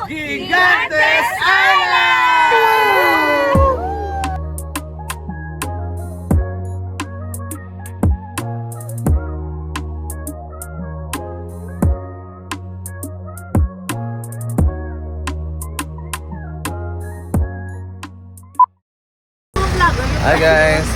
Gigantes Island! Hi guys!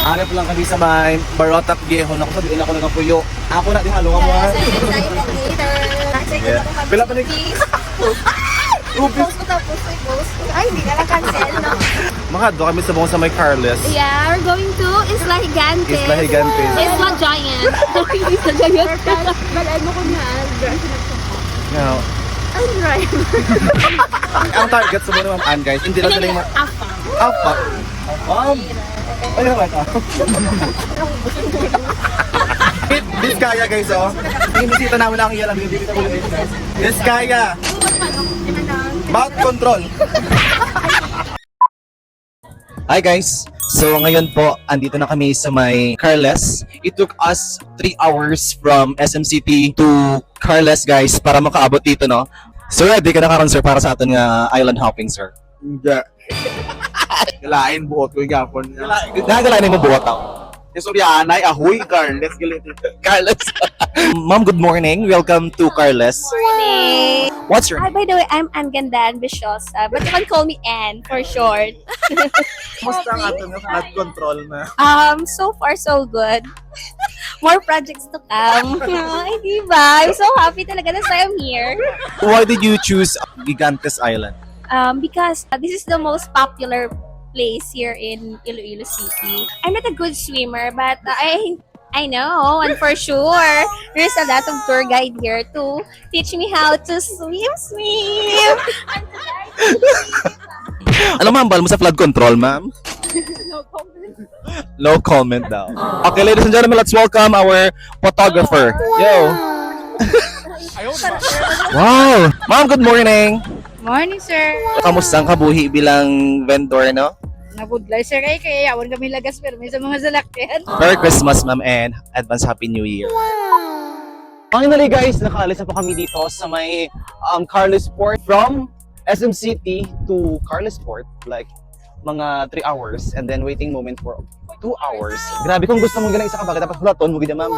Hanap lang kami sa may Barotac Viejo. Naku, sabihin ako nagkapuyo. Ako na, di halungan mo ha. Yeah. Pila pa Post ko tapos may post. Ay, hindi ka na-cancel, no? Makado kami sa buong sa may Carles. Yeah, we're going to Isla Gigantes. Isla Gigantes. Isla Giant. Isla Giant. Balaan mo ko na. Now, Ang driver. ang target sa mga ma'am guys, hindi lang sila yung apa. Ma'am! Ano ba ito? This kaya guys oh. Yung bisita namin ang iyalang yung dito ulit guys. This kaya. Mouth control. Hi guys! So ngayon po, andito na kami sa may Carles. It took us 3 hours from SM City to Carles guys para makaabot dito no. So ready ka na karon sir para sa atin nga island hopping sir? Hindi. Kalain buot ko yung gapon. Nagalain mo buhat ako. Yung Sorianay, ahoy, Carles. Carles. Ma'am, good morning. Welcome to Carles. Morning. What's your By the way, I'm Ann Ganda Ambiciosa, but you can call me Ann for short. Kumusta ang ato ng flood control na? So far so good. More projects to come. Ay, diba? I'm so happy talaga na I'm here. Why did you choose Gigantes Island? Because this is the most popular place here in Iloilo City. I'm not a good swimmer, but I know, and for sure, there's a lot of tour guide here to teach me how to swim. Ano ma'am, bal mo sa flood control ma'am? No comment daw. Okay, ladies and gentlemen, let's welcome our photographer. Yo! Wow! Ma'am, good morning! Morning, sir. Kamusta ang kabuhi bilang vendor, no? Nabudlay, sir. Kaya yawan kami lagas pero may sa mga salakyan. Merry Christmas, ma'am, and advance Happy New Year. Finally, guys, nakaalis na po kami dito sa may Carles Port. From SM City to Carles Port, like mga 3 hours, and then waiting moment for 2 hours. Grabe, kung gusto mong ganang isa ka, bakit dapat hulaton mo gina, ma'am?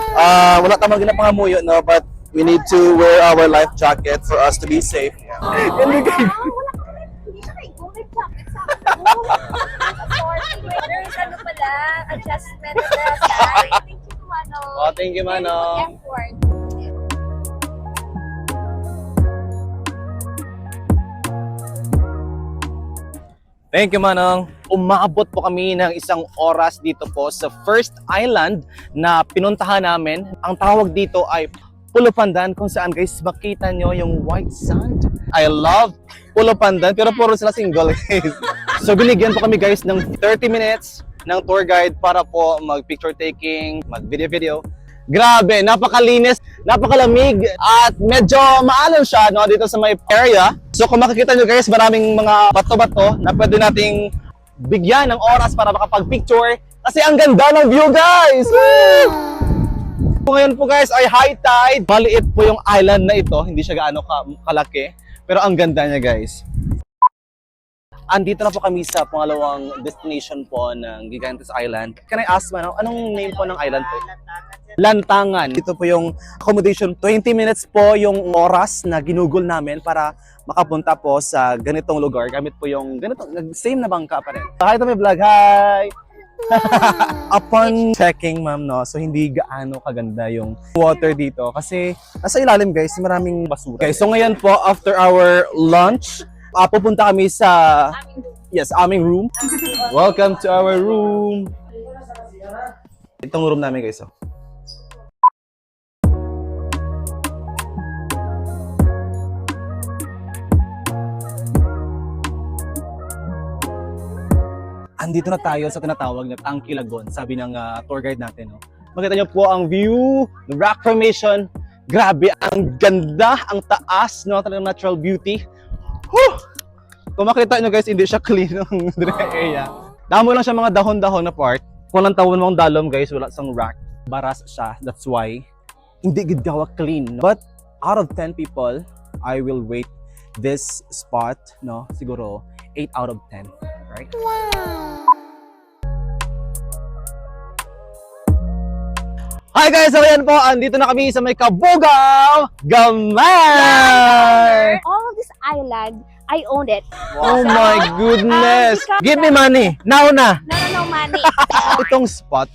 Wala tamang gina pangamuyo, no? But we need to wear our life jacket for us to be safe. Hindi siya may gumit jacket sa akin. Sorry, there's ano pala, adjustment sa side. Thank you, Manong. Oh, thank you, Manong. Effort. Thank you, Manong. Umaabot po kami ng 1 oras dito po sa first island na pinuntahan namin. Ang tawag dito ay Pulo Pandan, kung saan guys makita nyo yung white sand. I love Pulo Pandan, pero puro sila single guys. So binigyan po kami guys ng 30 minutes ng tour guide para po mag-picture taking, mag-video-video. Grabe, napakalinis, napakalamig, at medyo maalam siya no, dito sa may area. So kung makikita nyo guys, maraming mga bato-bato na pwede nating bigyan ng oras para makapag-picture. Kasi ang ganda ng view guys! Woo! Ngayon po guys ay high tide. Maliit po yung island na ito, hindi siya gaano kalaki. Pero ang ganda niya guys. Andito na po kami sa pangalawang destination po ng Gigantes Island. Can I ask man, anong name po ng island po? Lantangan. Ito po yung accommodation. 20 minutes po yung oras na ginugol namin para makapunta po sa ganitong lugar. Gamit po yung ganitong, same na bangka pa rin. Hi to my vlog, hi! Upon checking ma'am no, so hindi gaano kaganda yung water dito kasi nasa ilalim guys, maraming basura. Okay, so ngayon po after our lunch, pupunta kami sa aming room. Welcome to our room. Itong room namin guys. Andito na tayo sa tinatawag na Tangkilagon, sabi ng tour guide natin. No? Makita niyo po ang view, the rock formation. Grabe, ang ganda, ang taas, no? Talagang natural beauty. Whew! Kung makita niyo guys, hindi siya clean ng area. Damo lang siya mga dahon-dahon na part. Kung lang tawon mong dalom guys, wala sang rock. Baras siya, that's why. Hindi gid gawa clean. But out of 10 people, I will rate this spot, no, siguro 8 out of 10, right? Hi guys! So ayan po, andito na kami sa may Kabugao Gamay! All of this island, I owned it. Oh my goodness! Give me money! Now na! No money. Itong spot,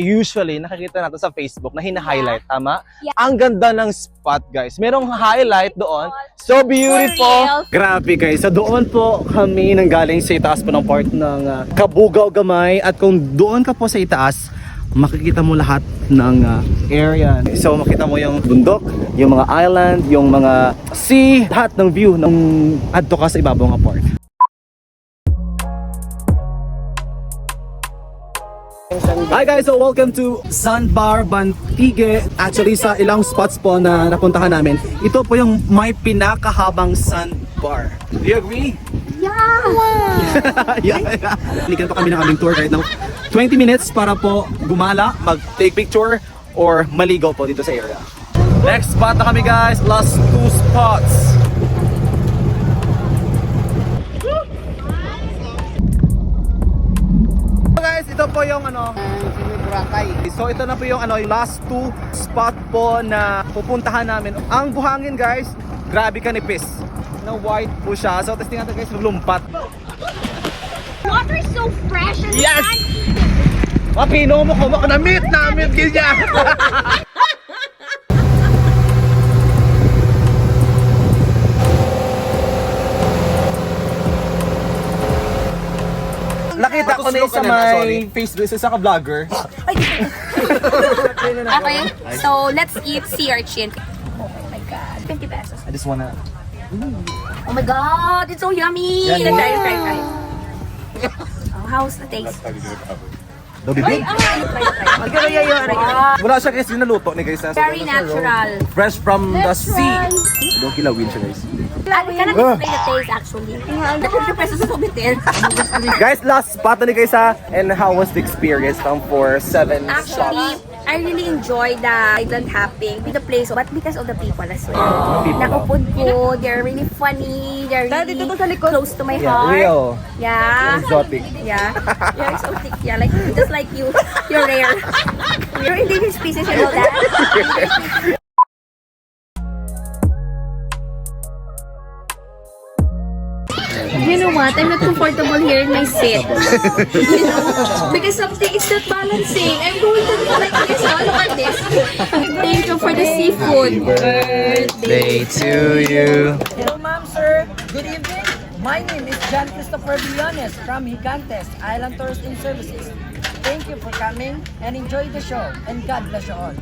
usually nakikita natin sa Facebook na hina-highlight, tama? Yeah. Ang ganda ng spot guys. Merong highlight doon. So beautiful! For real. Grabe guys, so doon po kami nanggaling sa itaas po ng part ng Kabugao Gamay. At kung doon ka po sa itaas, makikita mo lahat ng area. So makita mo yung bundok, yung mga island, yung mga sea, lahat ng view ng adto ka sa ibabaw nga part. Hi guys, so welcome to Sandbar Bantige. Actually sa ilang spots po na napuntahan namin, ito po yung may pinakahabang sandbar. Do you agree? Yeah. Yeah. Balikan pa kami ng aming tour guide ng 20 minutes para po gumala, mag-take picture or maligaw po dito sa area. Next spot na kami guys, last 2 spots. So guys, ito po yung So ito na po yung yung last 2 spot po na pupuntahan namin. Ang buhangin guys, grabe kanipis. Na white po siya. So testing natin guys, maglumpat. Water is so fresh and Yes! Mapino mo ko, na-meet namin ganyan. Nakita ko na sa may Facebook, isa ka vlogger. Okay, so let's eat sea urchin. Oh my god, 50 pesos. I just wanna... Oh my god, it's so yummy! Yummy. Try. Oh, how's the taste? Don't be big. Wala siya guys, naluto ni guys. Very natural. Fresh from the sea. Don't kilawin siya guys. I cannot explain the taste actually. 50 pesos sa subitin. Guys, last spot na ni guys ha. And how was the experience for 7 Actually, I really enjoyed the island hopping, the place, but because of the people as well. Nakupod ko, they're really funny, they're really close to my heart. Real. Yeah. Exotic. Yeah. You're exotic. Yeah, like just like you. You're rare. You're endangered species, you know that? You know what? I'm not comfortable here in my seat. You know? Because something is not balancing. I'm going to do like this. Oh, look at this. Thank you for the seafood. Day to you. Hello, ma'am, sir. Good evening. My name is John Christopher Villones from Gigantes Island Tourism Services. Thank you for coming and enjoy the show. And God bless you all.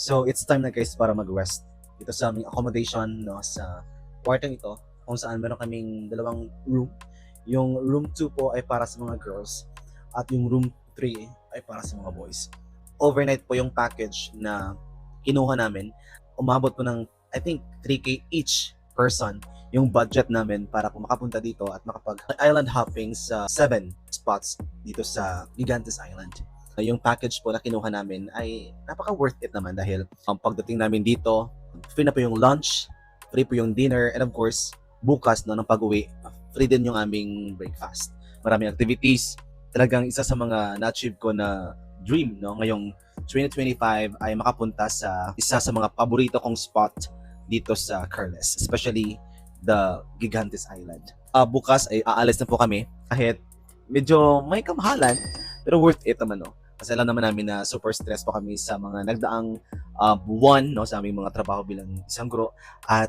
So, it's time na guys para mag-rest. Dito sa aming accommodation, no, sa kwartong ito, kung saan meron kaming 2 room. Yung room 2 po ay para sa mga girls at yung room 3 ay para sa mga boys. Overnight po yung package na kinuha namin. Umabot po ng, I think, 3K each person yung budget namin para po makapunta dito at makapag-island hopping sa 7 spots dito sa Gigantes Island. Yung package po na kinuha namin ay napaka-worth it naman dahil pagdating namin dito, free na po yung lunch, free po yung dinner, and of course, bukas no, ng pag-uwi, free din yung aming breakfast. Maraming activities. Talagang isa sa mga na-achieve ko na dream no, ngayong 2025 ay makapunta sa isa sa mga paborito kong spot dito sa Carles, especially the Gigantes Island. Bukas ay aalis na po kami kahit medyo may kamahalan pero worth it naman no. Kasi alam naman namin na super stress pa kami sa mga nagdaang buwan no, sa aming mga trabaho bilang isang guro. At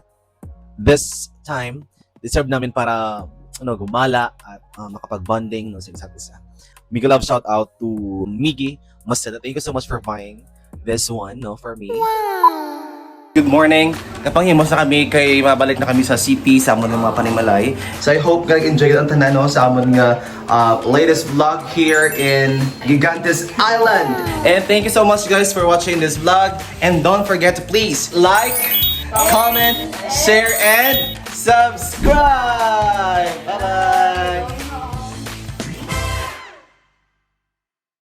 this time, deserve namin para gumala at makapag-bonding no, sa isa't isa. Mega love shout out to Miggy. Thank you so much for buying this one no, for me. Good morning. Kapanghimos na kami kay mabalik na kami sa city sa amon ng mga panimalay. So I hope kag enjoy ang tanan no, sa amon nga latest vlog here in Gigantes Island. And thank you so much guys for watching this vlog, and don't forget to please like, comment, share and subscribe. Bye-bye.